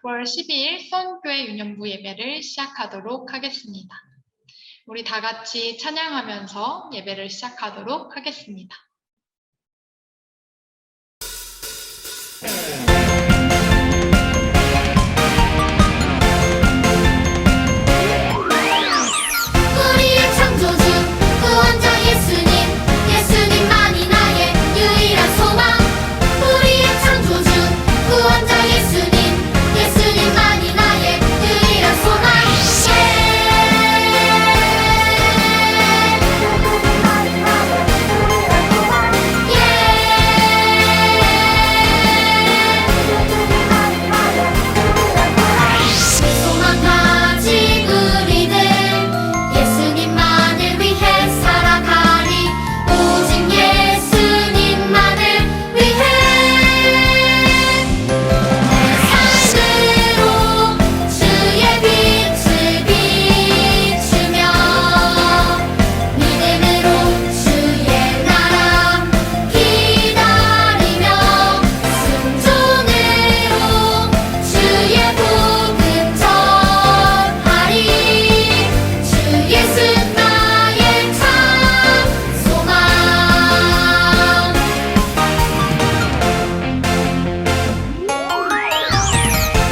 9월 12일 수원교회 유년부 예배를 시작하도록 하겠습니다. 우리 다 같이 찬양하면서 예배를 시작하도록 하겠습니다. 우리의 창조주 구원자 예수님, 예수님만이 나의 유일한 소망. 우리의 창조주 구원자 예수님, 예수님만이 나의 유일한 소망. 소망 가진 우리들 예수님만을 위해 살아가리. 오직 예수님만을 위해 내 삶으로 주의 빛을 비추며 믿음으로 주의 나라 기다리며 순종으로 주의 복음 전하리. 주 예수 나의 참 소망.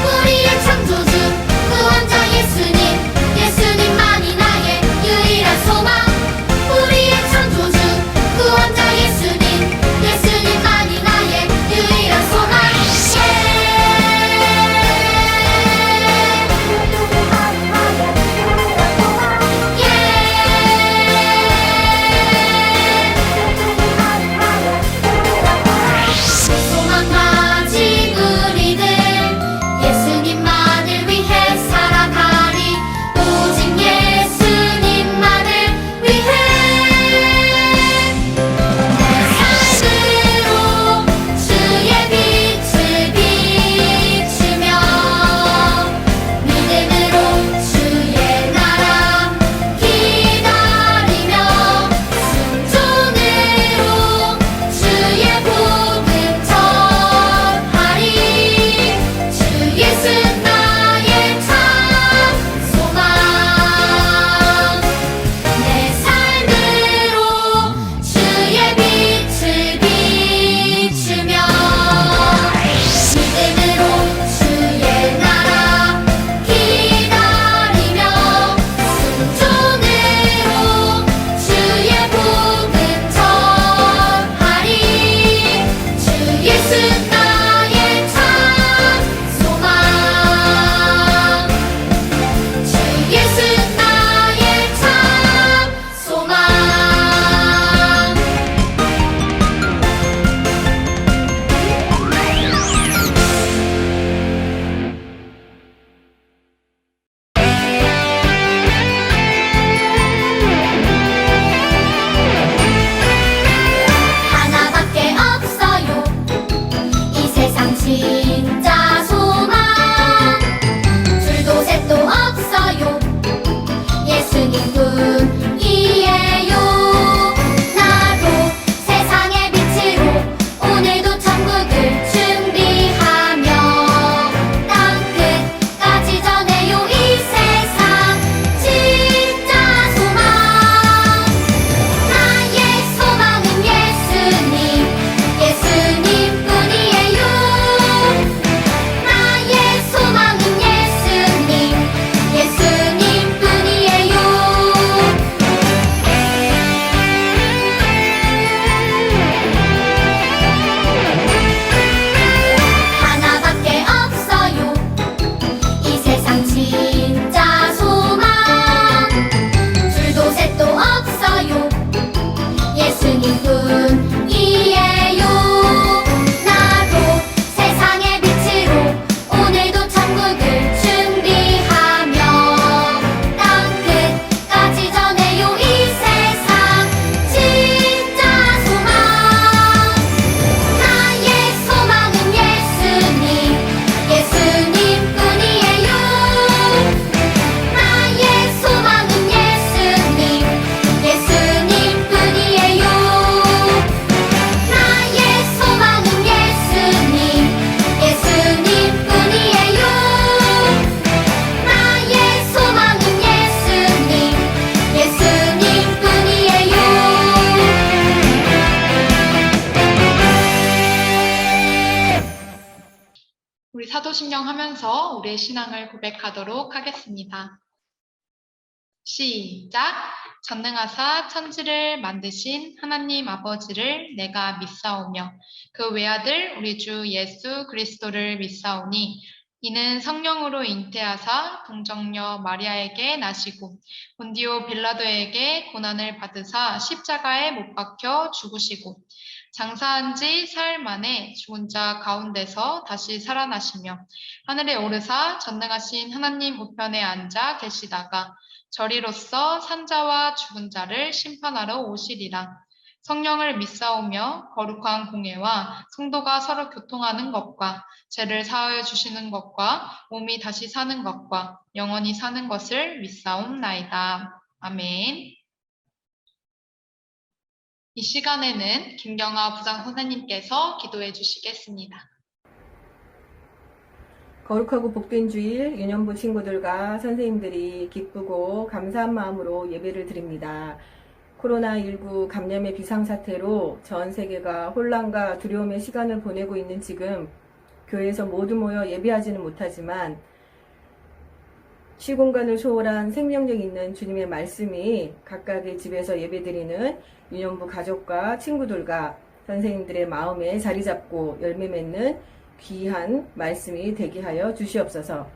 우리의 창조주 구원자 예수님, 예수님만이 나의 유일한 소망. 우리의 창조주 구원자 예수님, 예수님만이 나의 유일한 소망. 소망 가진 우리들 예수님만을 위해 살아가리. 오직 예수님만을 위해 내 삶으로 주의 빛을 비추며 믿음으로 주의 나라 기다리며 순종으로 주의 복음 전하리. 주 예수 나의 참 소망. 내 삶으로 주의 빛을 비추며 믿음으로 주의 나라 기다리며 순종으로 주의 복음 전하리. 주 예수 나의 참 소망. 주 예수 나의 참 소망. 하나밖에 없어요 이 세상 진짜 소망. 줄도 셋도 없어요 예수님뿐이에요. 나도 세상의 빛으로 오늘도 천국을 준비하며 땅 끝까지 전해요 이 세상 진짜 소망. 나의 소망은 예수님, 예수님뿐이에요. 나의 소망은 예수님, 예수님뿐이에요. 하나밖에 없어요 이 세상 진짜 소망. 줄도 셋도 없어요 예수님뿐이에요. 뿐이에요. 나도 세상의 빛으로 오늘도 천국을 준비하며 땅 끝까지 전해요 이 세상 진짜 소망. 나의 소망은 예수님, 예수님 뿐이에요. 나의 소망은 예수님, 예수님 뿐이에요. 나의 소망은 예수님, 예수님 뿐이에요. 나의 소망은 예수님, 예수님 뿐이에요. 우리 사도신경 하면서 우리의 신앙을 고백하도록 하겠습니다. 시작! 전능하사 천지를 만드신 하나님 아버지를 내가 믿사오며 그 외아들 우리 주 예수 그리스도를 믿사오니 이는 성령으로 잉태하사 동정녀 마리아에게 나시고 본디오 빌라도에게 고난을 받으사 십자가에 못 박혀 죽으시고 장사한 지 사흘 만에 죽은 자 가운데서 다시 살아나시며 하늘에 오르사 전능하신 하나님 우편에 앉아 계시다가 저리로서 산자와 죽은 자를 심판하러 오시리라. 성령을 믿사오며 거룩한 공예와 성도가 서로 교통하는 것과 죄를 사하여 주시는 것과 몸이 다시 사는 것과 영원히 사는 것을 믿사옵나이다. 아멘. 이 시간에는 김경아 부장 선생님께서 기도해 주시겠습니다. 거룩하고 복된 주일 유년부 친구들과 선생님들이 기쁘고 감사한 마음으로 예배를 드립니다. 코로나19 감염의 비상사태로 전 세계가 혼란과 두려움의 시간을 보내고 있는 지금 교회에서 모두 모여 예배하지는 못하지만 시공간을 초월한 생명력 있는 주님의 말씀이 각각의 집에서 예배드리는 유년부 가족과 친구들과 선생님들의 마음에 자리 잡고 열매 맺는 귀한 말씀이 되게 하여 주시옵소서.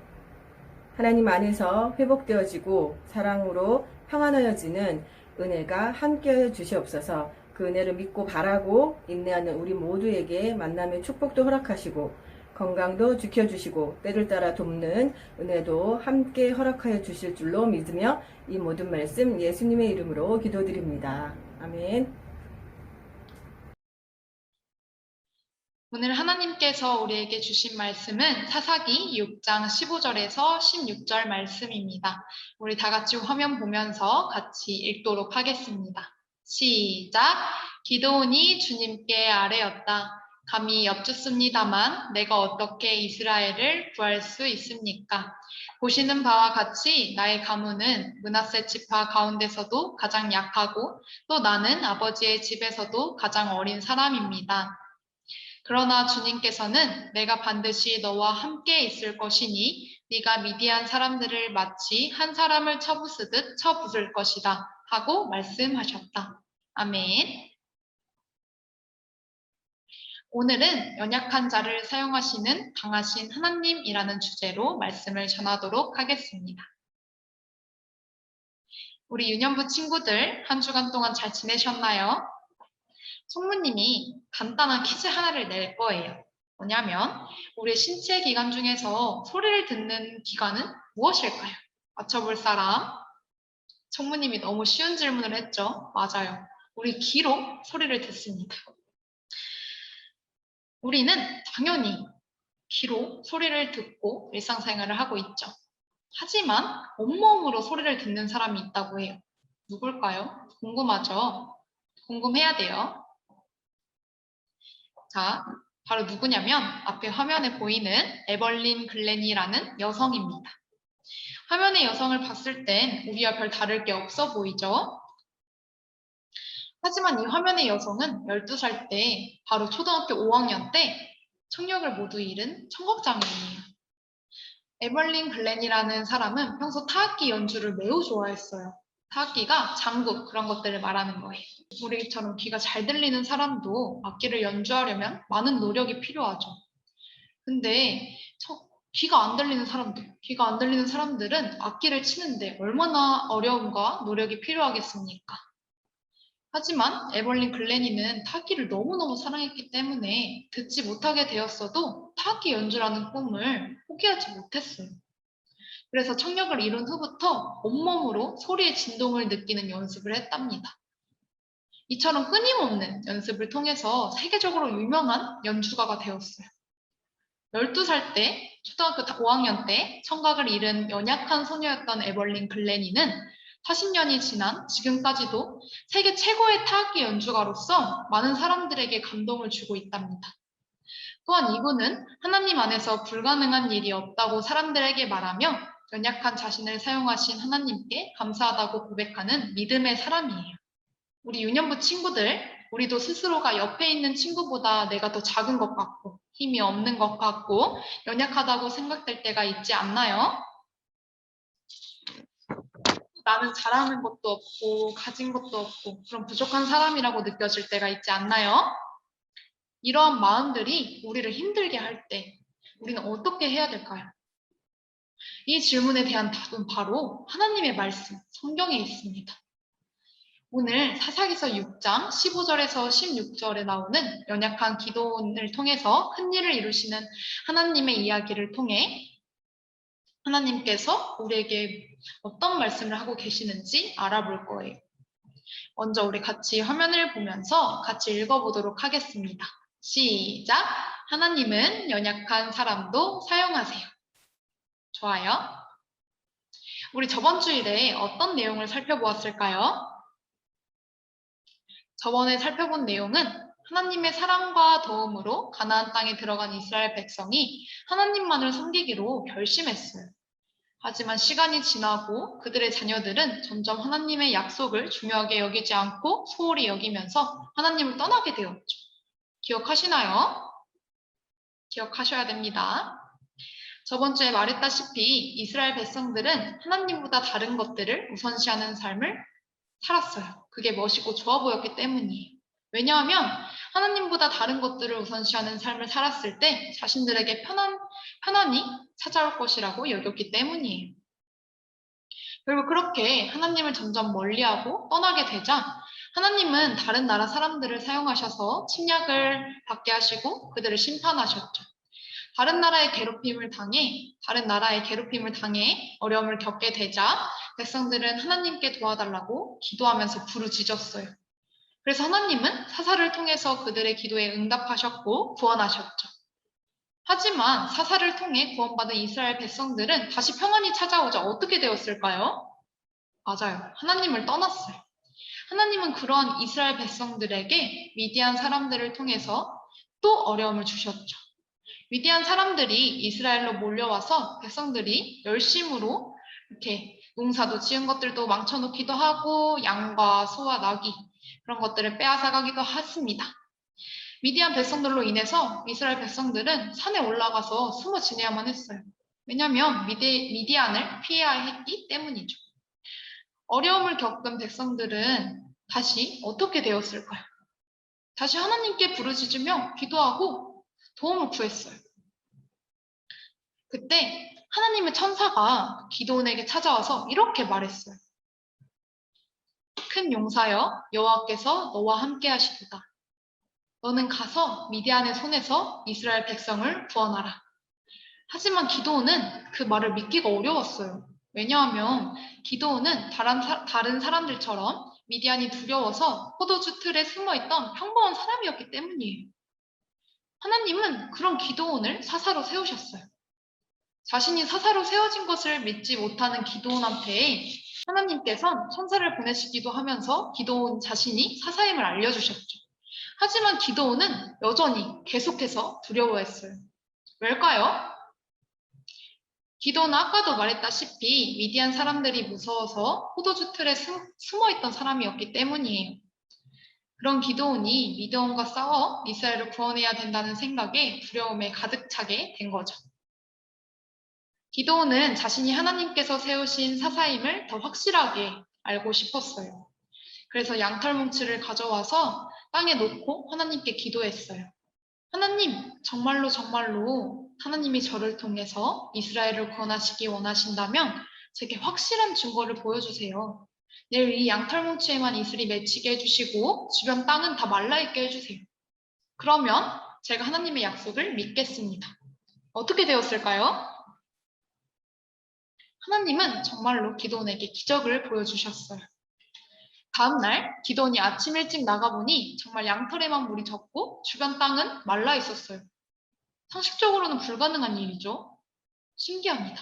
하나님 안에서 회복되어지고 사랑으로 평안하여지는 은혜가 함께하여 주시옵소서. 그 은혜를 믿고 바라고 인내하는 우리 모두에게 만남의 축복도 허락하시고 건강도 지켜주시고 때를 따라 돕는 은혜도 함께 허락하여 주실 줄로 믿으며 이 모든 말씀 예수님의 이름으로 기도드립니다. 아멘. 오늘 하나님께서 우리에게 주신 말씀은 사사기 6장 15절에서 16절 말씀입니다. 우리 다 같이 화면 보면서 같이 읽도록 하겠습니다. 시작! 기드온이 주님께 아뢰었다. 감히 여쭙습니다만 내가 어떻게 이스라엘을 구할 수 있습니까? 보시는 바와 같이 나의 가문은 므낫세 지파 가운데서도 가장 약하고 또 나는 아버지의 집에서도 가장 어린 사람입니다. 그러나 주님께서는 내가 반드시 너와 함께 있을 것이니 네가 미디안 사람들을 마치 한 사람을 쳐부수듯 쳐부술 것이다 하고 말씀하셨다. 아멘. 오늘은 연약한 자를 사용하시는 강하신 하나님이라는 주제로 말씀을 전하도록 하겠습니다. 우리 유년부 친구들 한 주간 동안 잘 지내셨나요? 총무님이 간단한 퀴즈 하나를 낼 거예요. 뭐냐면 우리 신체 기관 중에서 소리를 듣는 기관은 무엇일까요? 맞춰볼 사람? 총무님이 너무 쉬운 질문을 했죠? 맞아요. 우리 귀로 소리를 듣습니다. 우리는 당연히 귀로 소리를 듣고 일상생활을 하고 있죠. 하지만 온몸으로 소리를 듣는 사람이 있다고 해요. 누굴까요? 궁금하죠? 궁금해야 돼요. 자, 바로 누구냐면 앞에 화면에 보이는 에벌린 글렌이라는 여성입니다. 화면의 여성을 봤을 땐 우리와 별 다를 게 없어 보이죠? 하지만 이 화면의 여성은 12살 때 바로 초등학교 5학년 때 청력을 모두 잃은 청각장애인이에요. 에벌린 글렌이라는 사람은 평소 타악기 연주를 매우 좋아했어요. 타악기가 장구 그런 것들을 말하는 거예요. 우리처럼 귀가 잘 들리는 사람도 악기를 연주하려면 많은 노력이 필요하죠. 근데 귀가 안 들리는 사람들은 악기를 치는데 얼마나 어려움과 노력이 필요하겠습니까? 하지만 에벌린 글래니는 타악기를 너무너무 사랑했기 때문에 듣지 못하게 되었어도 타악기 연주라는 꿈을 포기하지 못했어요. 그래서 청력을 이룬 후부터 온몸으로 소리의 진동을 느끼는 연습을 했답니다. 이처럼 끊임없는 연습을 통해서 세계적으로 유명한 연주가가 되었어요. 12살 때, 초등학교 5학년 때 청각을 잃은 연약한 소녀였던 에벌린 글래니는 40년이 지난 지금까지도 세계 최고의 타악기 연주가로서 많은 사람들에게 감동을 주고 있답니다. 또한 이분은 하나님 안에서 불가능한 일이 없다고 사람들에게 말하며 연약한 자신을 사용하신 하나님께 감사하다고 고백하는 믿음의 사람이에요. 우리 유년부 친구들, 우리도 스스로가 옆에 있는 친구보다 내가 더 작은 것 같고 힘이 없는 것 같고 연약하다고 생각될 때가 있지 않나요? 나는 잘하는 것도 없고 가진 것도 없고 그런 부족한 사람이라고 느껴질 때가 있지 않나요? 이러한 마음들이 우리를 힘들게 할 때 우리는 어떻게 해야 될까요? 이 질문에 대한 답은 바로 하나님의 말씀, 성경에 있습니다. 오늘 사사기서 6장 15절에서 16절에 나오는 연약한 기도원을 통해서 큰 일을 이루시는 하나님의 이야기를 통해 하나님께서 우리에게 어떤 말씀을 하고 계시는지 알아볼 거예요. 먼저 우리 같이 화면을 보면서 같이 읽어보도록 하겠습니다. 시작! 하나님은 연약한 사람도 사용하세요. 좋아요. 우리 저번 주일에 어떤 내용을 살펴보았을까요? 저번에 살펴본 내용은 하나님의 사랑과 도움으로 가나안 땅에 들어간 이스라엘 백성이 하나님만을 섬기기로 결심했어요. 하지만 시간이 지나고 그들의 자녀들은 점점 하나님의 약속을 중요하게 여기지 않고 소홀히 여기면서 하나님을 떠나게 되었죠. 기억하시나요? 기억하셔야 됩니다. 저번 주에 말했다시피 이스라엘 백성들은 하나님보다 다른 것들을 우선시하는 삶을 살았어요. 그게 멋있고 좋아 보였기 때문이에요. 왜냐하면 하나님보다 다른 것들을 우선시하는 삶을 살았을 때 자신들에게 편안이 찾아올 것이라고 여겼기 때문이에요. 결국 그렇게 하나님을 점점 멀리하고 떠나게 되자 하나님은 다른 나라 사람들을 사용하셔서 침략을 받게 하시고 그들을 심판하셨죠. 다른 나라의 괴롭힘을 당해 어려움을 겪게 되자 백성들은 하나님께 도와달라고 기도하면서 부르짖었어요. 그래서 하나님은 사사를 통해서 그들의 기도에 응답하셨고 구원하셨죠. 하지만 사사를 통해 구원받은 이스라엘 백성들은 다시 평안이 찾아오자 어떻게 되었을까요? 맞아요. 하나님을 떠났어요. 하나님은 그러한 이스라엘 백성들에게 미디안 사람들을 통해서 또 어려움을 주셨죠. 위대한 사람들이 이스라엘로 몰려와서 백성들이 열심으로 이렇게 농사도 지은 것들도 망쳐놓기도 하고 양과 소와 나귀 그런 것들을 빼앗아가기도 했습니다. 미디안 백성들로 인해서 이스라엘 백성들은 산에 올라가서 숨어 지내야만 했어요. 왜냐하면 미디안을 피해야 했기 때문이죠. 어려움을 겪은 백성들은 다시 어떻게 되었을까요? 다시 하나님께 부르짖으며 기도하고 도움을 구했어요. 그때 하나님의 천사가 기드온에게 찾아와서 이렇게 말했어요. 큰 용사여, 여호와께서 너와 함께 하시도다. 너는 가서 미디안의 손에서 이스라엘 백성을 구원하라. 하지만 기드온은 그 말을 믿기가 어려웠어요. 왜냐하면 기드온은 다른 사람들처럼 미디안이 두려워서 포도주 틀에 숨어있던 평범한 사람이었기 때문이에요. 하나님은 그런 기드온을 사사로 세우셨어요. 자신이 사사로 세워진 것을 믿지 못하는 기드온한테 하나님께서 천사를 보내시기도 하면서 기드온 자신이 사사임을 알려주셨죠. 하지만 기드온은 여전히 계속해서 두려워했어요. 왜일까요? 기드온은 아까도 말했다시피 미디안 사람들이 무서워서 포도주 틀에 숨어있던 사람이었기 때문이에요. 그런 기드온이 미디안과 싸워 이스라엘을 구원해야 된다는 생각에 두려움에 가득 차게 된 거죠. 기드온은 자신이 하나님께서 세우신 사사임을 더 확실하게 알고 싶었어요. 그래서 양털 뭉치를 가져와서 땅에 놓고 하나님께 기도했어요. 하나님, 정말로 하나님이 저를 통해서 이스라엘을 구원하시기 원하신다면 제게 확실한 증거를 보여주세요. 내일 이 양털뭉치에만 이슬이 맺히게 해주시고 주변 땅은 다 말라있게 해주세요. 그러면 제가 하나님의 약속을 믿겠습니다. 어떻게 되었을까요? 하나님은 정말로 기도원에게 기적을 보여주셨어요. 다음날 기도원이 아침 일찍 나가보니 정말 양털에만 물이 젖고 주변 땅은 말라 있었어요. 상식적으로는 불가능한 일이죠. 신기합니다.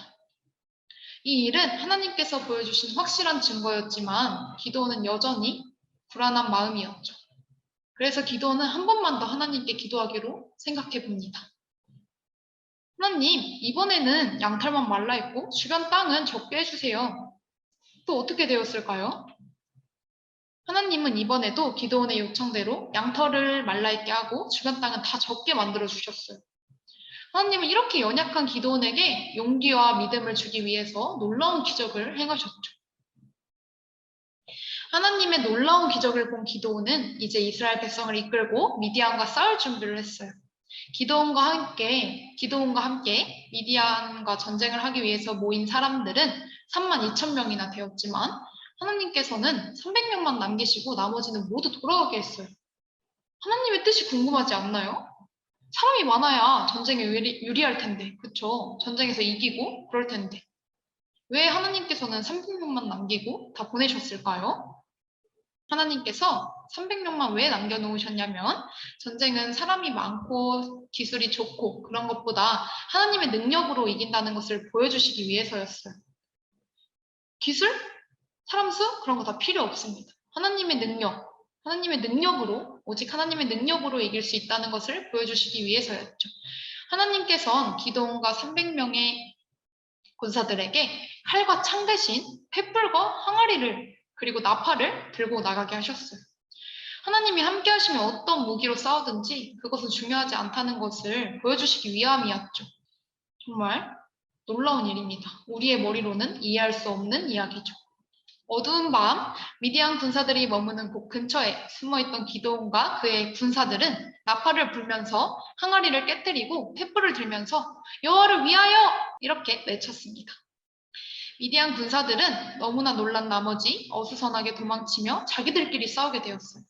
이 일은 하나님께서 보여주신 확실한 증거였지만 기도원은 여전히 불안한 마음이었죠. 그래서 기도원은 한 번만 더 하나님께 기도하기로 생각해 봅니다. 하나님, 이번에는 양털만 말라있고 주변 땅은 적게 해주세요. 또 어떻게 되었을까요? 하나님은 이번에도 기도원의 요청대로 양털을 말라있게 하고 주변 땅은 다 적게 만들어 주셨어요. 하나님은 이렇게 연약한 기도원에게 용기와 믿음을 주기 위해서 놀라운 기적을 행하셨죠. 하나님의 놀라운 기적을 본 기도원은 이제 이스라엘 백성을 이끌고 미디안과 싸울 준비를 했어요. 기도원과 함께 미디안과 전쟁을 하기 위해서 모인 사람들은 32,000명이나 되었지만 하나님께서는 300명만 남기시고 나머지는 모두 돌아가게 했어요. 하나님의 뜻이 궁금하지 않나요? 사람이 많아야 전쟁에 유리할 텐데, 그쵸? 전쟁에서 이기고 그럴 텐데. 왜 하나님께서는 300명만 남기고 다 보내셨을까요? 하나님께서 300명만 왜 남겨놓으셨냐면 전쟁은 사람이 많고 기술이 좋고 그런 것보다 하나님의 능력으로 이긴다는 것을 보여주시기 위해서였어요. 기술? 사람 수? 그런 거 다 필요 없습니다. 하나님의 능력으로 오직 하나님의 능력으로 이길 수 있다는 것을 보여주시기 위해서였죠. 하나님께서는 기도원과 300명의 군사들에게 칼과 창 대신 횃불과 항아리를 그리고 나팔을 들고 나가게 하셨어요. 하나님이 함께 하시면 어떤 무기로 싸우든지 그것은 중요하지 않다는 것을 보여주시기 위함이었죠. 정말 놀라운 일입니다. 우리의 머리로는 이해할 수 없는 이야기죠. 어두운 밤 미디안 군사들이 머무는 곳 근처에 숨어있던 기도원과 그의 군사들은 나팔을 불면서 항아리를 깨뜨리고 횃불을 들면서 여호와를 위하여 이렇게 외쳤습니다. 미디안 군사들은 너무나 놀란 나머지 어수선하게 도망치며 자기들끼리 싸우게 되었어요.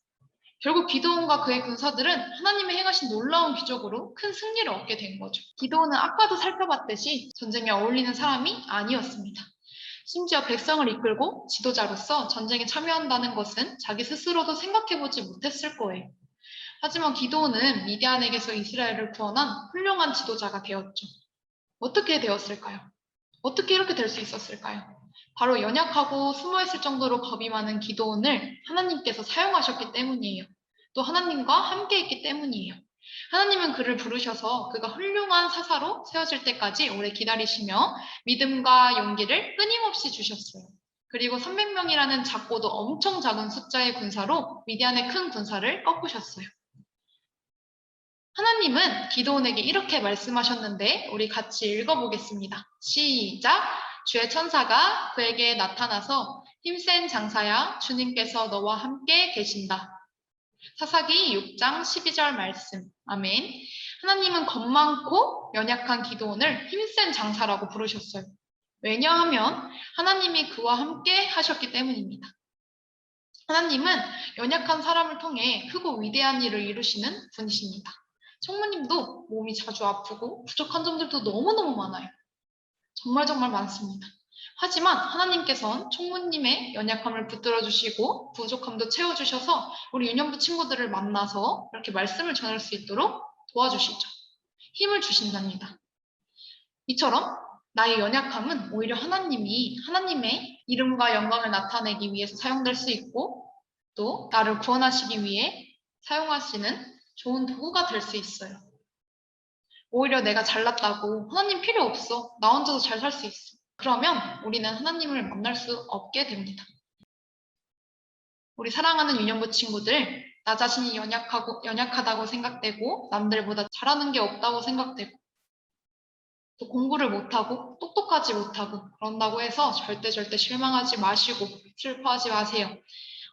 결국 기드온과 그의 군사들은 하나님의 행하신 놀라운 기적으로 큰 승리를 얻게 된 거죠. 기드온은 아까도 살펴봤듯이 전쟁에 어울리는 사람이 아니었습니다. 심지어 백성을 이끌고 지도자로서 전쟁에 참여한다는 것은 자기 스스로도 생각해보지 못했을 거예요. 하지만 기드온은 미디안에게서 이스라엘을 구원한 훌륭한 지도자가 되었죠. 어떻게 되었을까요? 어떻게 이렇게 될 수 있었을까요? 바로 연약하고 숨어있을 정도로 겁이 많은 기드온을 하나님께서 사용하셨기 때문이에요. 또 하나님과 함께 있기 때문이에요. 하나님은 그를 부르셔서 그가 훌륭한 사사로 세워질 때까지 오래 기다리시며 믿음과 용기를 끊임없이 주셨어요. 그리고 300명이라는 작고도 엄청 작은 숫자의 군사로 미디안의 큰 군사를 꺾으셨어요. 하나님은 기드온에게 이렇게 말씀하셨는데 우리 같이 읽어보겠습니다. 시작! 주의 천사가 그에게 나타나서 힘센 장사야 주님께서 너와 함께 계신다. 사사기 6장 12절 말씀. 아멘. 하나님은 겁 많고 연약한 기드온을 힘센 장사라고 부르셨어요. 왜냐하면 하나님이 그와 함께 하셨기 때문입니다. 하나님은 연약한 사람을 통해 크고 위대한 일을 이루시는 분이십니다. 총무님도 몸이 자주 아프고 부족한 점들도 너무너무 많아요. 정말 많습니다. 하지만 하나님께서는 총무님의 연약함을 붙들어 주시고 부족함도 채워주셔서 우리 유년부 친구들을 만나서 이렇게 말씀을 전할 수 있도록 도와주시죠. 힘을 주신답니다. 이처럼 나의 연약함은 오히려 하나님의 이름과 영광을 나타내기 위해서 사용될 수 있고 또 나를 구원하시기 위해 사용하시는 좋은 도구가 될 수 있어요. 오히려 내가 잘났다고 하나님 필요 없어. 나 혼자서 잘 살 수 있어. 그러면 우리는 하나님을 만날 수 없게 됩니다. 우리 사랑하는 유년부 친구들, 나 자신이 연약하다고 생각되고 남들보다 잘하는 게 없다고 생각되고 또 공부를 못하고 똑똑하지 못하고 그런다고 해서 절대 실망하지 마시고 슬퍼하지 마세요.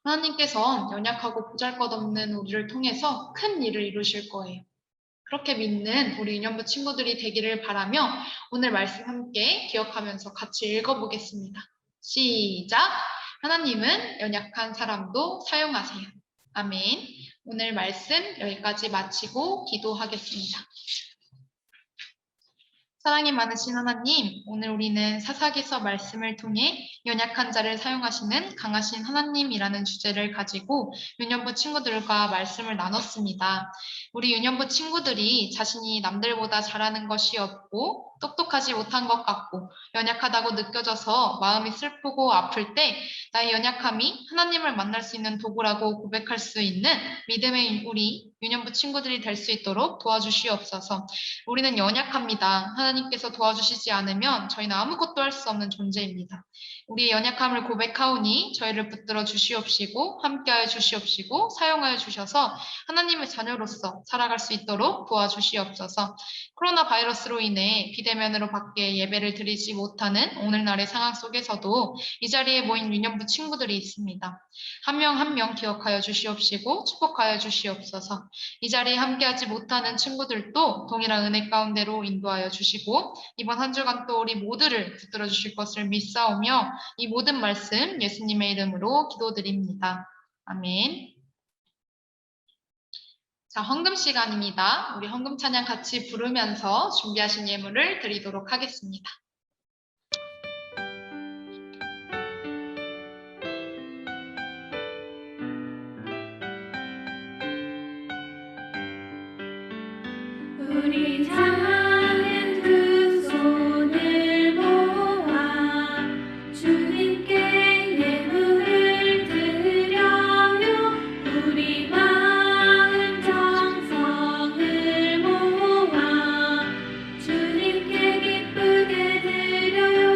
하나님께서는 연약하고 보잘것없는 우리를 통해서 큰 일을 이루실 거예요. 그렇게 믿는 우리 유년부 친구들이 되기를 바라며 오늘 말씀 함께 기억하면서 같이 읽어보겠습니다. 시작! 하나님은 연약한 사람도 사용하세요. 아멘. 오늘 말씀 여기까지 마치고 기도하겠습니다. 사랑이 많으신 하나님, 오늘 우리는 사사기서 말씀을 통해 연약한 자를 사용하시는 강하신 하나님이라는 주제를 가지고 유년부 친구들과 말씀을 나눴습니다. 우리 유년부 친구들이 자신이 남들보다 잘하는 것이 없고 똑똑하지 못한 것 같고 연약하다고 느껴져서 마음이 슬프고 아플 때 나의 연약함이 하나님을 만날 수 있는 도구라고 고백할 수 있는 믿음의 우리 유년부 친구들이 될 수 있도록 도와주시옵소서. 우리는 연약합니다. 하나님께서 도와주시지 않으면 저희는 아무것도 할 수 없는 존재입니다. 우리의 연약함을 고백하오니 저희를 붙들어 주시옵시고 함께하여 주시옵시고 사용하여 주셔서 하나님의 자녀로서 살아갈 수 있도록 도와주시옵소서. 코로나 바이러스로 인해 비대면으로 밖에 예배를 드리지 못하는 오늘날의 상황 속에서도 이 자리에 모인 유년부 친구들이 있습니다. 한 명 한 명 기억하여 주시옵시고 축복하여 주시옵소서. 이 자리에 함께하지 못하는 친구들도 동일한 은혜 가운데로 인도하여 주시고 이번 한 주간 또 우리 모두를 붙들어 주실 것을 믿사오며 이 모든 말씀 예수님의 이름으로 기도드립니다. 아멘. 자, 헌금 시간입니다. 우리 헌금 찬양 같이 부르면서 준비하신 예물을 드리도록 하겠습니다. 우리 작은 두 손을 모아 주님께 예물을 드려요. 우리 마음 정성을 모아 주님께 기쁘게 드려요.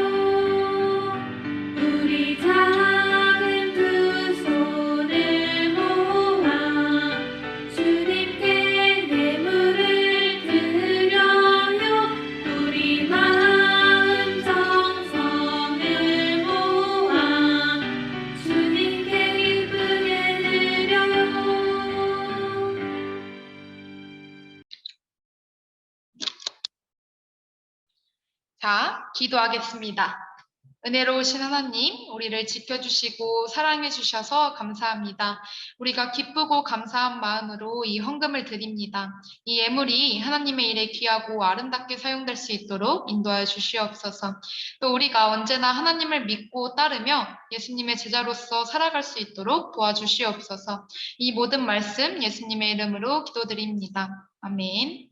우리 작은 두 손을 모아 주님께 예물을 드려요. 우리 마음 정성을 모아 주님께 기쁘게 드려요. 자, 기도하겠습니다. 은혜로우신 하나님, 우리를 지켜주시고 사랑해주셔서 감사합니다. 우리가 기쁘고 감사한 마음으로 이 헌금을 드립니다. 이 예물이 하나님의 일에 귀하고 아름답게 사용될 수 있도록 인도하여 주시옵소서. 또 우리가 언제나 하나님을 믿고 따르며 예수님의 제자로서 살아갈 수 있도록 도와주시옵소서. 이 모든 말씀 예수님의 이름으로 기도드립니다. 아멘.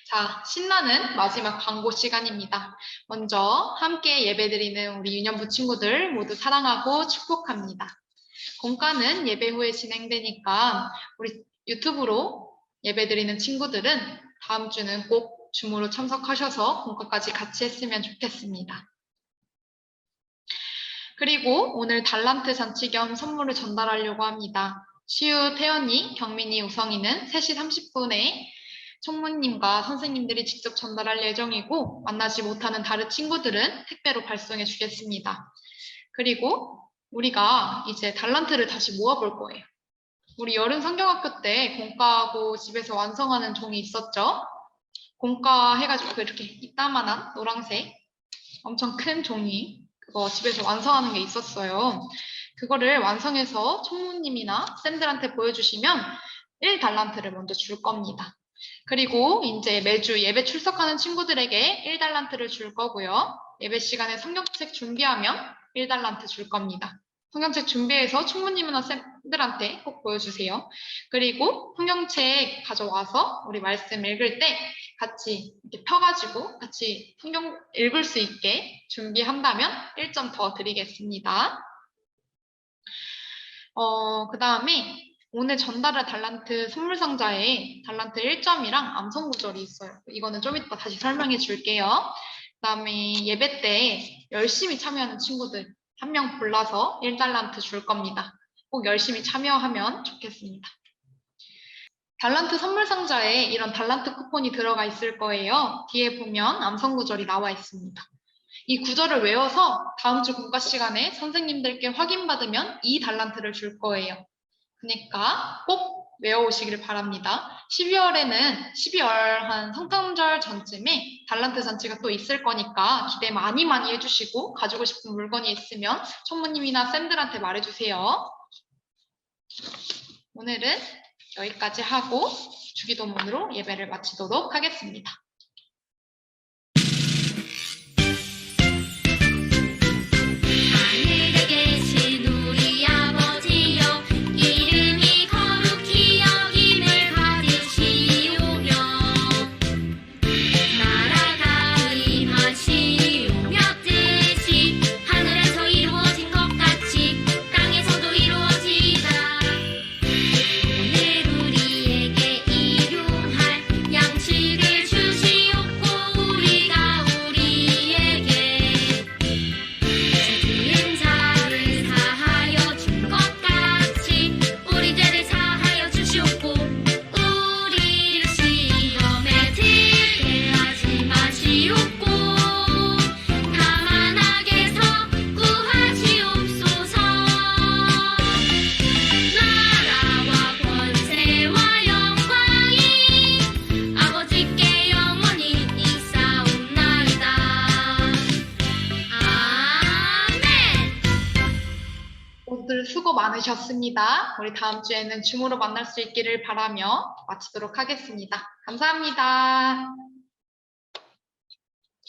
자, 신나는 마지막 광고 시간입니다. 먼저 함께 예배드리는 우리 유년부 친구들 모두 사랑하고 축복합니다. 공과는 예배 후에 진행되니까 우리 유튜브로 예배드리는 친구들은 다음 주는 꼭 줌으로 참석하셔서 공과까지 같이 했으면 좋겠습니다. 그리고 오늘 달란트 잔치 겸 선물을 전달하려고 합니다. 시우, 태연이, 경민이, 우성이는 3시 30분에 총무님과 선생님들이 직접 전달할 예정이고 만나지 못하는 다른 친구들은 택배로 발송해 주겠습니다. 그리고 우리가 이제 달란트를 다시 모아볼 거예요. 우리 여름 성경학교 때 공과하고 집에서 완성하는 종이 있었죠? 공과 해가지고 이렇게 이따만한 노란색 엄청 큰 종이 그거 집에서 완성하는 게 있었어요. 그거를 완성해서 총무님이나 쌤들한테 보여주시면 1달란트를 먼저 줄 겁니다. 그리고 이제 매주 예배 출석하는 친구들에게 1달란트를 줄 거고요. 예배 시간에 성경책 준비하면 1달란트 줄 겁니다. 성경책 준비해서 총무님이나 쌤들한테 꼭 보여주세요. 그리고 성경책 가져와서 우리 말씀 읽을 때 같이 이렇게 펴가지고 같이 성경 읽을 수 있게 준비한다면 1점 더 드리겠습니다. 그 다음에 오늘 전달할 달란트 선물 상자에 달란트 1점이랑 암송 구절이 있어요. 이거는 좀 이따 다시 설명해 줄게요. 그 다음에 예배 때 열심히 참여하는 친구들 한 명 골라서 1달란트 줄 겁니다. 꼭 열심히 참여하면 좋겠습니다. 달란트 선물 상자에 이런 달란트 쿠폰이 들어가 있을 거예요. 뒤에 보면 암송 구절이 나와 있습니다. 이 구절을 외워서 다음 주 공과 시간에 선생님들께 확인받으면 2달란트를 줄 거예요. 그러니까 꼭 외워오시기를 바랍니다. 12월 한 성탄절 전쯤에 달란트 잔치가 또 있을 거니까 기대 많이 해주시고 가지고 싶은 물건이 있으면 총무님이나 쌤들한테 말해주세요. 오늘은 여기까지 하고 주기도문으로 예배를 마치도록 하겠습니다. 하늘에 계신 우리 아버지여 이름이 거룩히 여김을 받으시오며 나라가 임하시오며 뜻이 하늘에서 이루어진 것 같이 땅에서도 이루어지이다. 오늘 우리에게 일용할 양식을 주시옵고 우리가 우리에게 죄지은 자를 사하여 준 것 같이 우리 죄를 사하여 주시옵고 우리를 시험에 들게 하지 마시옵고 다만 악에서 구하시옵소서. 나라와 권세와 영광이 아버지께 영원히 있사옵나이다. 아멘. 모두들 수고 많으셨습니다. 우리 다음 주에는 줌으로 만날 수 있기를 바라며 마치도록 하겠습니다. 감사합니다.